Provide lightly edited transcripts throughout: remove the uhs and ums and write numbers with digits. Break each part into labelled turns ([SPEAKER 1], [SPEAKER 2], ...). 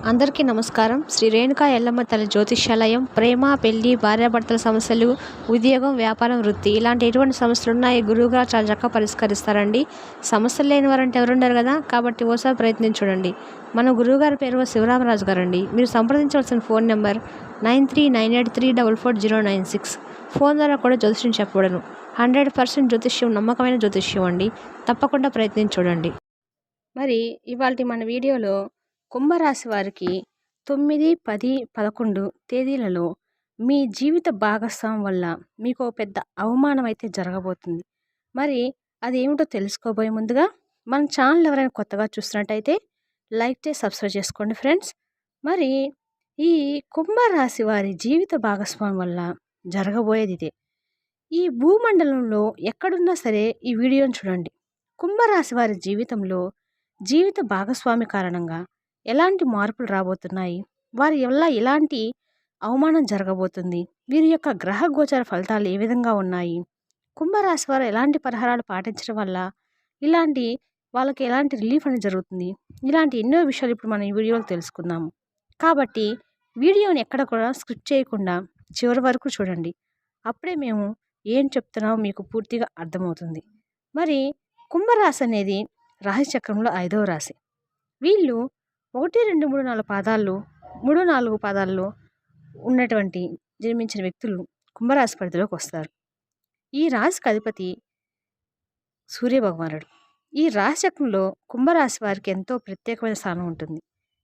[SPEAKER 1] అందరికీ నమస్కారం. శ్రీ రేణుకా ఎల్లమ్మ తల్లి జ్యోతిష్యాలయం. ప్రేమ, పెళ్లి, భార్యాభర్తల సమస్యలు, ఉద్యోగం, వ్యాపారం, వృత్తి ఇలాంటి ఎటువంటి సమస్యలున్నా ఈ గురువుగారు చాలా చక్కగా పరిష్కరిస్తారండి. సమస్యలు లేని వారంటే ఎవరుండరు కదా, కాబట్టి ఓసారి ప్రయత్నించి చూడండి. మన గురువుగారి పేరు శివరామరాజు గారండి. మీరు సంప్రదించవలసిన ఫోన్ నెంబర్ 9398344096. ఫోన్ ద్వారా కూడా జ్యోతిష్యం చెప్పబడను. 100% జ్యోతిష్యం నమ్మకమైన జ్యోతిష్యం అండి. తప్పకుండా ప్రయత్నించి చూడండి. మరి ఇవాల్టి మన వీడియోలో కుంభరాశి వారికి 9, 10, 11 తేదీలలో మీ జీవిత భాగస్వామి వల్ల మీకు ఓ పెద్ద అవమానం అయితే జరగబోతుంది. మరి అదేమిటో తెలుసుకోబోయే ముందుగా మన ఛానల్ ఎవరైనా కొత్తగా చూస్తున్నట్టయితే లైక్ చేసి సబ్స్క్రైబ్ చేసుకోండి ఫ్రెండ్స్. మరి ఈ కుంభరాశి వారి జీవిత భాగస్వామి వల్ల జరగబోయేది ఇదే. ఈ భూమండలంలో ఎక్కడున్నా సరే ఈ వీడియోని చూడండి. కుంభరాశి వారి జీవితంలో జీవిత భాగస్వామి కారణంగా ఎలాంటి మార్పులు రాబోతున్నాయి, వారి వల్ల ఎలాంటి అవమానం జరగబోతుంది, వీరి యొక్క గ్రహ గోచర ఫలితాలు ఏ విధంగా ఉన్నాయి, కుంభరాశి వారు ఎలాంటి పరిహారాలు పాటించడం వల్ల ఇలాంటి వాళ్ళకి ఎలాంటి రిలీఫ్ అనేది జరుగుతుంది, ఇలాంటి ఎన్నో విషయాలు ఇప్పుడు మనం ఈ వీడియోలో తెలుసుకుందాము. కాబట్టి వీడియోని ఎక్కడ కూడా స్క్రిప్ట్ చేయకుండా చివరి వరకు చూడండి. అప్పుడే మేము ఏం చెప్తున్నామో మీకు పూర్తిగా అర్థమవుతుంది. మరి కుంభరాశి అనేది రాశి చక్రంలో 5వ రాశి. వీళ్ళు 1, 2, 3, 4 పాదాల్లో 3, 4 పాదాల్లో ఉన్నటువంటి జన్మించిన వ్యక్తులు కుంభరాశి పరిధిలోకి వస్తారు. ఈ రాశికి అధిపతి సూర్యభగవానుడు. ఈ రాశి చక్రంలో కుంభరాశి వారికి ఎంతో ప్రత్యేకమైన స్థానం ఉంటుంది.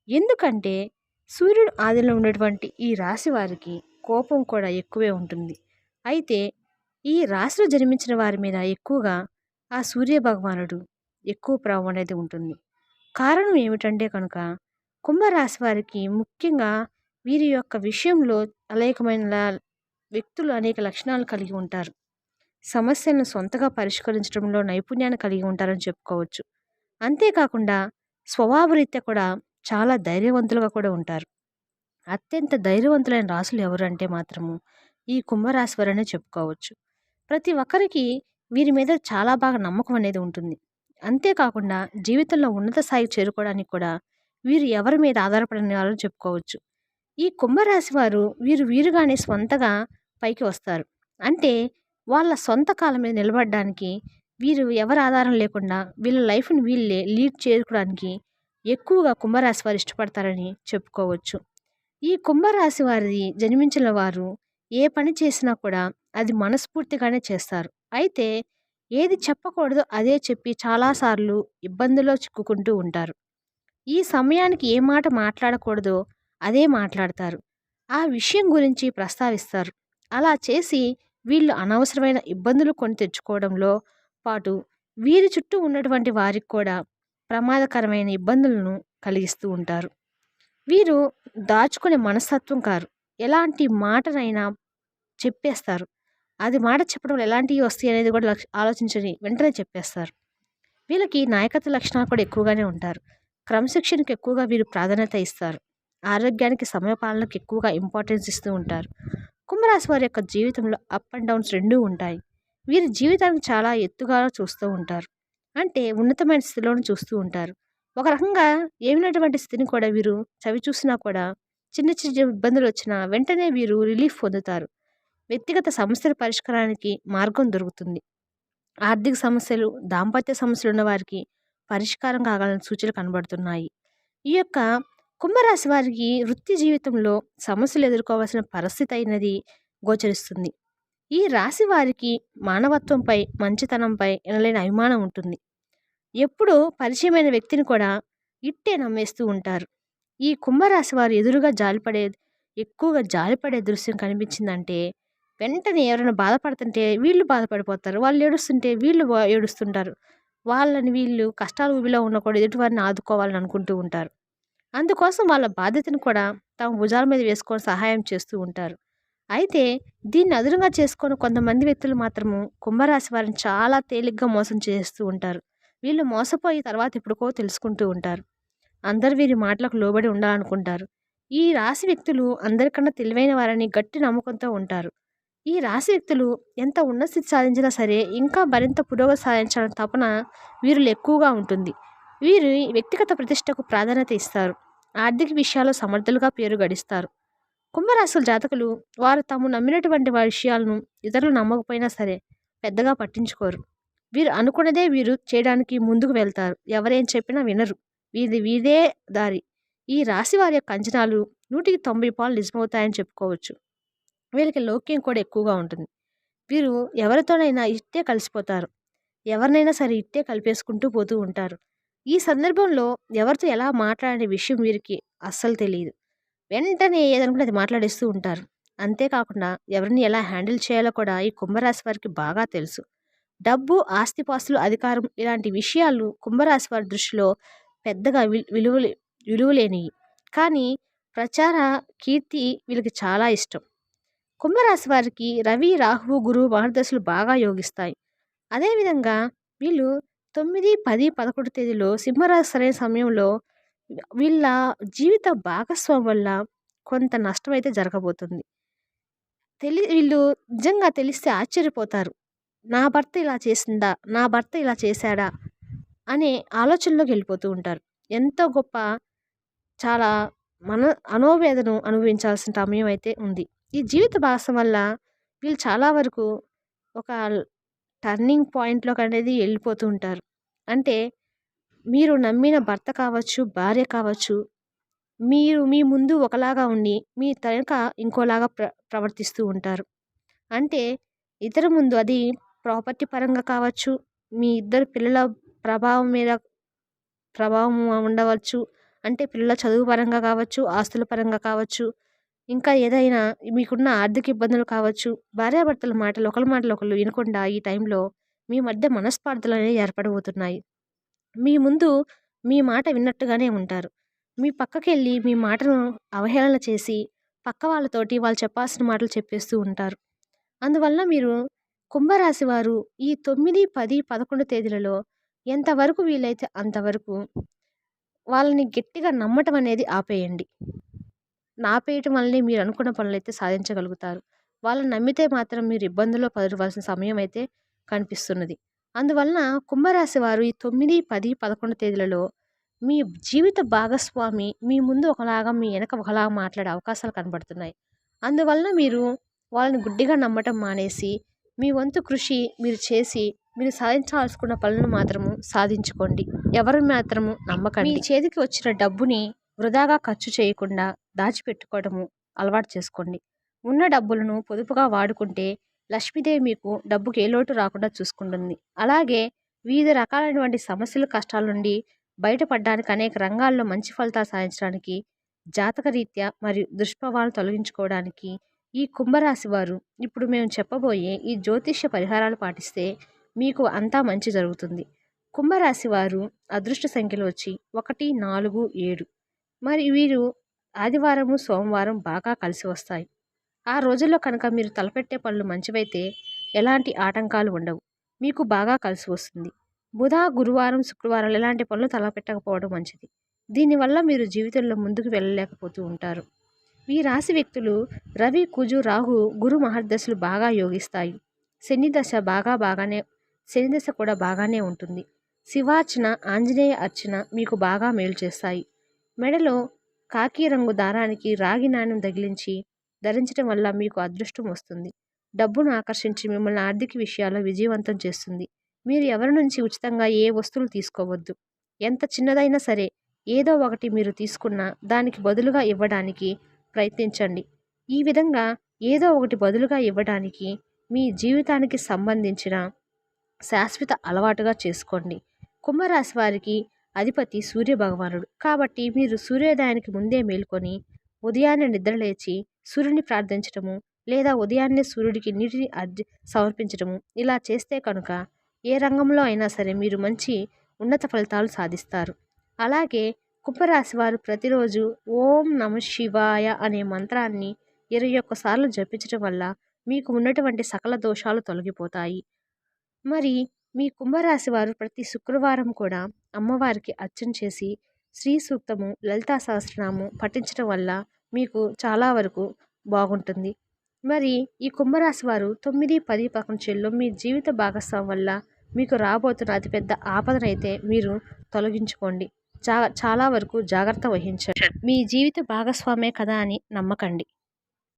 [SPEAKER 1] ఎందుకంటే సూర్యుడు ఆదిలో ఉన్నటువంటి ఈ రాశి వారికి కోపం కూడా ఎక్కువే ఉంటుంది. అయితే ఈ రాశిలో జన్మించిన వారి మీద ఎక్కువగా ఆ సూర్యభగవానుడు ఎక్కువ ప్రభావం అనేది ఉంటుంది. కారణం ఏమిటంటే కనుక కుంభరాశి వారికి ముఖ్యంగా వీరి యొక్క విషయంలో అనేకమైన వ్యక్తులు అనేక లక్షణాలు కలిగి ఉంటారు. సమస్యలను సొంతగా పరిష్కరించడంలో నైపుణ్యాన్ని కలిగి ఉంటారని చెప్పుకోవచ్చు. అంతేకాకుండా స్వభావరీత్యా కూడా చాలా ధైర్యవంతులుగా కూడా ఉంటారు. అత్యంత ధైర్యవంతులైన రాశులు ఎవరంటే మాత్రము ఈ కుంభరాశి వారనే చెప్పుకోవచ్చు. ప్రతి ఒక్కరికి వీరి మీద చాలా బాగా నమ్మకం అనేది ఉంటుంది. అంతేకాకుండా జీవితంలో ఉన్నత స్థాయికి చేరుకోవడానికి కూడా వీరు ఎవరి మీద ఆధారపడని వాళ్ళని చెప్పుకోవచ్చు. ఈ కుంభరాశి వారు వీరుగానే స్వంతగా పైకి వస్తారు. అంటే వాళ్ళ సొంత కాలం మీద నిలబడడానికి వీరు ఎవరి ఆధారం లేకుండా వీళ్ళ లైఫ్ని వీళ్ళే లీడ్ చేసుకోవడానికి ఎక్కువగా కుంభరాశి వారు ఇష్టపడతారని చెప్పుకోవచ్చు. ఈ కుంభరాశి వారి జన్మించిన వారు ఏ పని చేసినా కూడా అది మనస్ఫూర్తిగానే చేస్తారు. అయితే ఏది చెప్పకూడదో అదే చెప్పి చాలాసార్లు ఇబ్బందుల్లో చిక్కుకుంటూ ఉంటారు. ఈ సమయానికి ఏ మాట మాట్లాడకూడదో అదే మాట్లాడతారు. ఆ విషయం గురించి ప్రస్తావిస్తారు. అలా చేసి వీళ్ళు అనవసరమైన ఇబ్బందులు కొని తెచ్చుకోవడంలో పాటు వీరి చుట్టూ ఉన్నటువంటి వారికి కూడా ప్రమాదకరమైన ఇబ్బందులను కలిగిస్తూ ఉంటారు. వీరు దాచుకునే మనస్తత్వం కారు. ఎలాంటి మాటనైనా చెప్పేస్తారు. అది మాట చెప్పడం ఎలాంటివి వస్తాయి అనేది కూడా ఆలోచించని వెంటనే చెప్పేస్తారు. వీళ్ళకి నాయకత్వ లక్షణాలు కూడా ఎక్కువగానే ఉంటారు. క్రమశిక్షణకు ఎక్కువగా వీరు ప్రాధాన్యత ఇస్తారు. ఆరోగ్యానికి సమయపాలనకు ఎక్కువగా ఇంపార్టెన్స్ ఇస్తూ ఉంటారు. కుంభరాశి వారి యొక్క జీవితంలో అప్ అండ్ డౌన్స్ రెండూ ఉంటాయి. వీరి జీవితాన్ని చాలా ఎత్తుగా చూస్తూ ఉంటారు. అంటే ఉన్నతమైన స్థితిలోనే చూస్తూ ఉంటారు. ఒక రకంగా ఏమినటువంటి స్థితిని కూడా వీరు చవి చూసినా కూడా చిన్న చిన్న ఇబ్బందులు వచ్చినా వెంటనే వీరు రిలీఫ్ పొందుతారు. వ్యక్తిగత సమస్యల పరిష్కారానికి మార్గం దొరుకుతుంది. ఆర్థిక సమస్యలు, దాంపత్య సమస్యలు ఉన్న వారికి పరిష్కారం కాగలని సూచనలు కనబడుతున్నాయి. ఈ యొక్క కుంభరాశి వారికి వృత్తి జీవితంలో సమస్యలు ఎదుర్కోవాల్సిన పరిస్థితి అయినది గోచరిస్తుంది. ఈ రాశి వారికి మానవత్వంపై, మంచితనంపై ఎనలేని అభిమానం ఉంటుంది. ఎప్పుడూ పరిచయమైన వ్యక్తిని కూడా ఇట్టే నమ్మేస్తూ ఉంటారు. ఈ కుంభరాశి వారు ఎదురుగా ఎక్కువగా జాలిపడే దృశ్యం కనిపించిందంటే వెంటనే ఎవరైనా బాధపడుతుంటే వీళ్ళు బాధపడిపోతారు. వాళ్ళు ఏడుస్తుంటే వీళ్ళు ఏడుస్తుంటారు. వాళ్ళని వీళ్ళు కష్టాలు ఊబిలో ఉన్న కూడా ఎదుటివారిని ఆదుకోవాలని అనుకుంటూ ఉంటారు. అందుకోసం వాళ్ళ బాధ్యతను కూడా తమ భుజాల మీద వేసుకొని సహాయం చేస్తూ ఉంటారు. అయితే దీన్ని అదునుగా చేసుకొని కొంతమంది వ్యక్తులు మాత్రము కుంభరాశి వారిని చాలా తేలిగ్గా మోసం చేస్తూ ఉంటారు. వీళ్ళు మోసపోయి తర్వాత ఎప్పుడుకో తెలుసుకుంటూ ఉంటారు. అందరు వీరి మాటలకు లోబడి ఉండాలనుకుంటారు. ఈ రాశి వ్యక్తులు అందరికన్నా తెలివైన వారని గట్టి నమ్మకంతో ఉంటారు. ఈ రాశి వ్యక్తులు ఎంత ఉన్నత స్థితి సాధించినా సరే ఇంకా మరింత పురోగతి సాధించాలని తపన వీరిలో ఎక్కువగా ఉంటుంది. వీరు వ్యక్తిగత ప్రతిష్టకు ప్రాధాన్యత ఇస్తారు. ఆర్థిక విషయాల్లో సమర్థులుగా పేరు గడిస్తారు. కుంభరాశుల జాతకులు వారు తాము నమ్మినటువంటి వారి విషయాలను ఇతరులు నమ్మకపోయినా సరే పెద్దగా పట్టించుకోరు. వీరు అనుకున్నదే వీరు చేయడానికి ముందుకు వెళ్తారు. ఎవరేం చెప్పినా వినరు. వీదే దారి. ఈ రాశి వారి యొక్క అంచనాలు 100కి 90 పాలు నిజమవుతాయని చెప్పుకోవచ్చు. వీళ్ళకి లౌక్యం కూడా ఎక్కువగా ఉంటుంది. వీరు ఎవరితోనైనా ఇట్టే కలిసిపోతారు. ఎవరినైనా సరే ఇట్టే కలిపేసుకుంటూ పోతూ ఉంటారు. ఈ సందర్భంలో ఎవరితో ఎలా మాట్లాడే విషయం వీరికి అస్సలు తెలియదు. వెంటనే ఏదనుకుంటే అది మాట్లాడేస్తూ ఉంటారు. అంతేకాకుండా ఎవరిని ఎలా హ్యాండిల్ చేయాలో కూడా ఈ కుంభరాశి వారికి బాగా తెలుసు. డబ్బు, ఆస్తిపాస్తులు, అధికారం ఇలాంటి విషయాలు కుంభరాశి వారి దృష్టిలో పెద్దగా విలువలేనివి. కానీ ప్రచార, కీర్తి వీళ్ళకి చాలా ఇష్టం. కుంభరాశి వారికి రవి, రాహువు, గురువు మహర్దశలు బాగా యోగిస్తాయి. అదేవిధంగా వీళ్ళు 9, 10, 11 తేదీలో సింహరాశి సరైన సమయంలో వీళ్ళ జీవిత భాగస్వామి వల్ల కొంత నష్టం అయితే జరగబోతుంది. వీళ్ళు నిజంగా తెలిస్తే ఆశ్చర్యపోతారు. నా భర్త ఇలా చేసిందా, నా భర్త ఇలా చేశాడా అనే ఆలోచనలోకి వెళ్ళిపోతూ ఉంటారు. ఎంతో గొప్ప చాలా మనోవేదన అనుభవించాల్సిన సమయం అయితే ఉంది. ఈ జీవిత భాగస్వామి వల్ల వీళ్ళు చాలా వరకు ఒక టర్నింగ్ పాయింట్లోకి అనేది వెళ్ళిపోతూ ఉంటారు. అంటే మీరు నమ్మిన భర్త కావచ్చు, భార్య కావచ్చు, మీరు మీ ముందు ఒకలాగా ఉండి మీ వెనక ఇంకోలాగా ప్రవర్తిస్తూ ఉంటారు. అంటే ఇతర ముందు అది ప్రాపర్టీ పరంగా కావచ్చు, మీ ఇద్దరు పిల్లల ప్రభావం ఉండవచ్చు. అంటే పిల్లల చదువు పరంగా కావచ్చు, ఆస్తుల పరంగా కావచ్చు, ఇంకా ఏదైనా మీకున్న ఆర్థిక ఇబ్బందులు కావచ్చు. భార్యాభర్తల మాటలు ఒకరి మాటలు ఒకళ్ళు వినకుండా ఈ టైంలో మీ మధ్య మనస్పార్థలు అనేవి ఏర్పడబోతున్నాయి. మీ ముందు మీ మాట విన్నట్టుగానే ఉంటారు. మీ పక్కకెళ్ళి మీ మాటను అవహేళన చేసి పక్క వాళ్ళతోటి వాళ్ళు చెప్పాల్సిన మాటలు చెప్పేస్తూ ఉంటారు. అందువల్ల మీరు కుంభరాశి వారు ఈ 9, 10, 11 తేదీలలో ఎంతవరకు వీలైతే అంతవరకు వాళ్ళని గట్టిగా నమ్మటం అనేది ఆపేయండి. ఆపేయటం వల్లనే మీరు అనుకున్న పనులైతే సాధించగలుగుతారు. వాళ్ళని నమ్మితే మాత్రం మీరు ఇబ్బందుల్లో పడవలసిన సమయం అయితే కనిపిస్తున్నది. అందువలన కుంభరాశి వారు ఈ 9, 10, 11 తేదీలలో మీ జీవిత భాగస్వామి మీ ముందు ఒకలాగా మీ వెనక ఒకలాగా మాట్లాడే అవకాశాలు కనబడుతున్నాయి. అందువలన మీరు వాళ్ళని గుడ్డిగా నమ్మటం మానేసి మీ వంతు కృషి మీరు చేసి మీరు సాధించాల్సుకున్న పనులను మాత్రము సాధించుకోండి. ఎవరు మాత్రము నమ్మకండి. మీ చేతికి వచ్చిన డబ్బుని వృధాగా ఖర్చు చేయకుండా దాచిపెట్టుకోవడము అలవాటు చేసుకోండి. ఉన్న డబ్బులను పొదుపుగా వాడుకుంటే లక్ష్మీదేవి మీకు డబ్బుకి ఏ లోటు రాకుండా చూసుకుంటుంది. అలాగే వివిధ రకాలైనటువంటి సమస్యలు, కష్టాల నుండి బయటపడడానికి అనేక రంగాల్లో మంచి ఫలితాలు సాధించడానికి, జాతకరీత్యా మరియు దుష్ప్రభావాలను తొలగించుకోవడానికి ఈ కుంభరాశి వారు ఇప్పుడు మేము చెప్పబోయే ఈ జ్యోతిష్య పరిహారాలు పాటిస్తే మీకు అంతా మంచి జరుగుతుంది. కుంభరాశి వారు అదృష్ట సంఖ్యలు వచ్చి 1, 4, 7. మరి వీరు ఆదివారము, సోమవారం బాగా కలిసి వస్తాయి. ఆ రోజుల్లో కనుక మీరు తలపెట్టే పనులు మంచివైతే ఎలాంటి ఆటంకాలు ఉండవు. మీకు బాగా కలిసి వస్తుంది. బుధ, గురువారం, శుక్రవారాలు ఎలాంటి పనులు తలపెట్టకపోవడం మంచిది. దీనివల్ల మీరు జీవితంలో ముందుకు వెళ్ళలేకపోతూ ఉంటారు. ఈ రాశి వ్యక్తులు రవి, కుజు, రాహు, గురు మహర్దశలు బాగా యోగిస్తాయి. శని దశ కూడా బాగానే ఉంటుంది. శివార్చన, ఆంజనేయ అర్చన మీకు బాగా మేలు చేస్తాయి. మెడలో కాకి రంగు దారానికి రాగి నాణ్యం తగిలించి ధరించడం వల్ల మీకు అదృష్టం వస్తుంది. డబ్బును ఆకర్షించి మిమ్మల్ని ఆర్థిక విషయాల్లో విజయవంతం చేస్తుంది. మీరు ఎవరి నుంచి ఉచితంగా ఏ వస్తువులు తీసుకోవద్దు. ఎంత చిన్నదైనా సరే ఏదో ఒకటి మీరు తీసుకున్నా దానికి బదులుగా ఇవ్వడానికి ప్రయత్నించండి. ఈ విధంగా ఏదో ఒకటి బదులుగా ఇవ్వడానికి మీ జీవితానికి సంబంధించిన శాశ్వత అలవాటుగా చేసుకోండి. కుంభరాశి వారికి అధిపతి సూర్య భగవానుడు కాబట్టి మీరు సూర్యోదయానికి ముందే మేల్కొని ఉదయాన్నే నిద్రలేచి సూర్యుని ప్రార్థించటము లేదా ఉదయాన్నే సూర్యుడికి నీటిని సమర్పించటము ఇలా చేస్తే కనుక ఏ రంగంలో అయినా సరే మీరు మంచి ఉన్నత ఫలితాలు సాధిస్తారు. అలాగే కుంభరాశి వారు ప్రతిరోజు ఓం నమ శివాయ అనే మంత్రాన్ని 21 సార్లు జపించడం వల్ల మీకు ఉన్నటువంటి సకల దోషాలు తొలగిపోతాయి. మరి మీ కుంభరాశి వారు ప్రతి శుక్రవారం కూడా అమ్మవారికి అర్చన చేసి శ్రీ సూక్తము, లలితా సహస్రనామం పఠించడం వల్ల మీకు చాలా వరకు బాగుంటుంది. మరి ఈ కుంభరాశి వారు 9, 10, 11 మీ జీవిత భాగస్వామి వల్ల మీకు రాబోతున్న అతిపెద్ద ఆపదనైతే మీరు తొలగించుకోండి. చాలా వరకు జాగ్రత్త వహించండి. మీ జీవిత భాగస్వామే కదా అని నమ్మకండి.